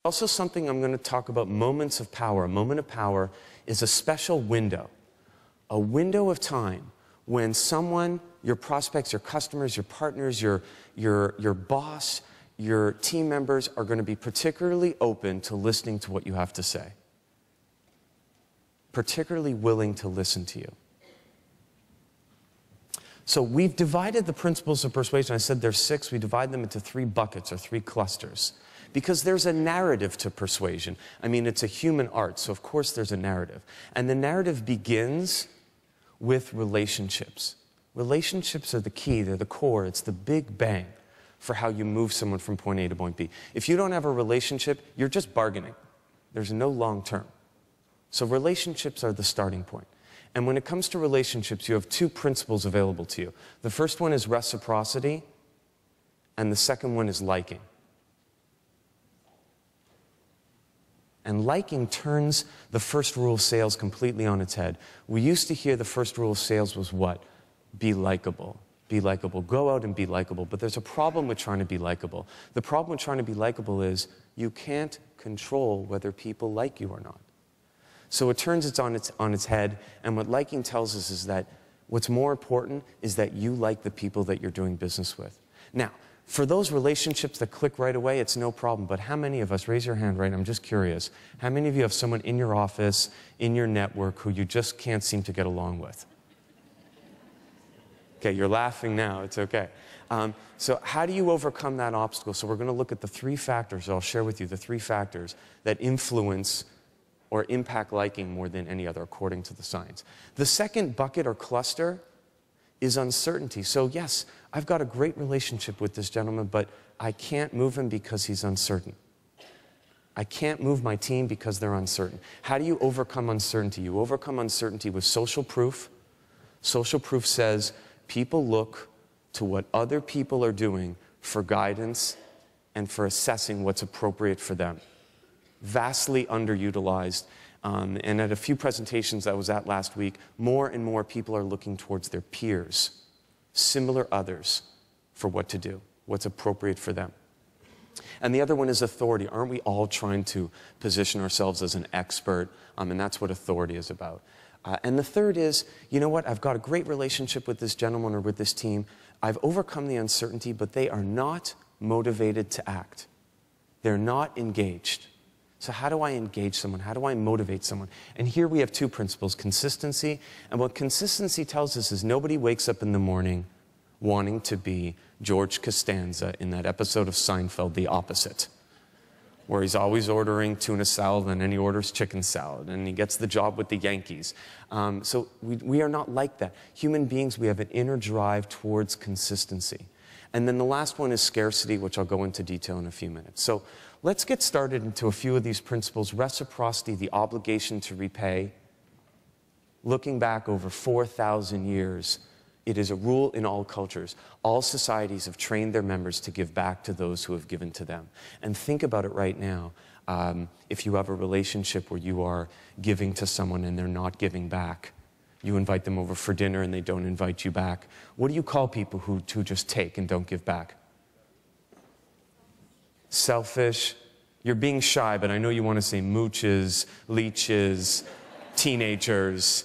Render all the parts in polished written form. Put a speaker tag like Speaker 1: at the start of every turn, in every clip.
Speaker 1: Also something I'm going to talk about, moments of power. A moment of power is a special window. A window of time when someone, your prospects, your customers, your partners, your boss, your team members are going to be particularly open to listening to what you have to say. Particularly willing to listen to you. So we've divided the principles of persuasion. I said there's 6. We divide them into 3 buckets or 3 clusters. Because there's a narrative to persuasion. I mean, it's a human art, so of course there's a narrative. And the narrative begins with relationships. Relationships are the key, they're the core, it's the big bang for how you move someone from point A to point B. If you don't have a relationship, you're just bargaining. There's no long term. So relationships are the starting point. And when it comes to relationships, you have 2 principles available to you. The first one is reciprocity, and the second one is liking. And liking turns the first rule of sales completely on its head. We used to hear the first rule of sales was what? Be likable. Be likable. Go out and be likable. But there's a problem with trying to be likable. The problem with trying to be likable is you can't control whether people like you or not. So it turns it on its head, and what liking tells us is that what's more important is that you like the people that you're doing business with. Now, for those relationships that click right away, it's no problem. But how many of us, raise your hand, right? I'm just curious. How many of you have someone in your office, in your network, who you just can't seem to get along with? Okay, you're laughing now. It's okay. So how do you overcome that obstacle? So we're going to look at the 3 factors. I'll share with you the 3 factors that influence or impact liking more than any other, according to the science. The second bucket or cluster is uncertainty. So yes, I've got a great relationship with this gentleman, but I can't move him because he's uncertain. I can't move my team because they're uncertain. How do you overcome uncertainty? You overcome uncertainty with social proof. Social proof says people look to what other people are doing for guidance and for assessing what's appropriate for them. Vastly underutilized. And at a few presentations I was at last week, more and more people are looking towards their peers, similar others, for what to do, what's appropriate for them. And the other one is authority. Aren't we all trying to position ourselves as an expert? And that's what authority is about. And the third is, you know what, I've got a great relationship with this gentleman or with this team. I've overcome the uncertainty, but they are not motivated to act. They're not engaged. So how do I engage someone? How do I motivate someone? And here we have 2 principles, consistency. And what consistency tells us is nobody wakes up in the morning wanting to be George Costanza in that episode of Seinfeld, The Opposite, where he's always ordering tuna salad and then he orders chicken salad and he gets the job with the Yankees. So we are not like that. Human beings, we have an inner drive towards consistency. And then the last one is scarcity, which I'll go into detail in a few minutes. So let's get started into a few of these principles. Reciprocity, the obligation to repay. Looking back over 4,000 years, it is a rule in all cultures. All societies have trained their members to give back to those who have given to them. And think about it right now. If you have a relationship where you are giving to someone and they're not giving back, you invite them over for dinner and they don't invite you back. What do you call people who just take and don't give back? Selfish. You're being shy, but I know you want to say mooches, leeches, teenagers,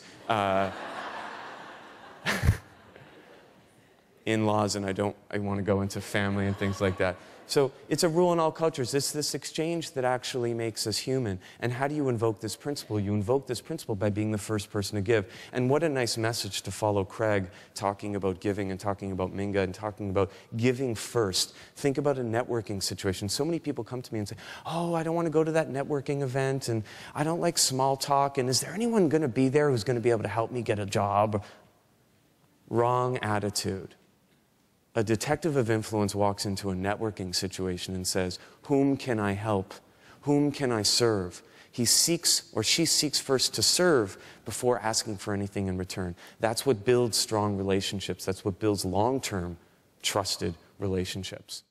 Speaker 1: in-laws, and I want to go into family and things like that. So it's a rule in all cultures. It's this exchange that actually makes us human. And how do you invoke this principle? You invoke this principle by being the first person to give. And what a nice message to follow Craig, talking about giving and talking about Minga and talking about giving first. Think about a networking situation. So many people come to me and say, oh, I don't want to go to that networking event, and I don't like small talk, and is there anyone going to be there who's going to be able to help me get a job? Wrong attitude. A detective of influence walks into a networking situation and says, whom can I help? Whom can I serve? He seeks, or she seeks first to serve before asking for anything in return. That's what builds strong relationships. That's what builds long-term, trusted relationships.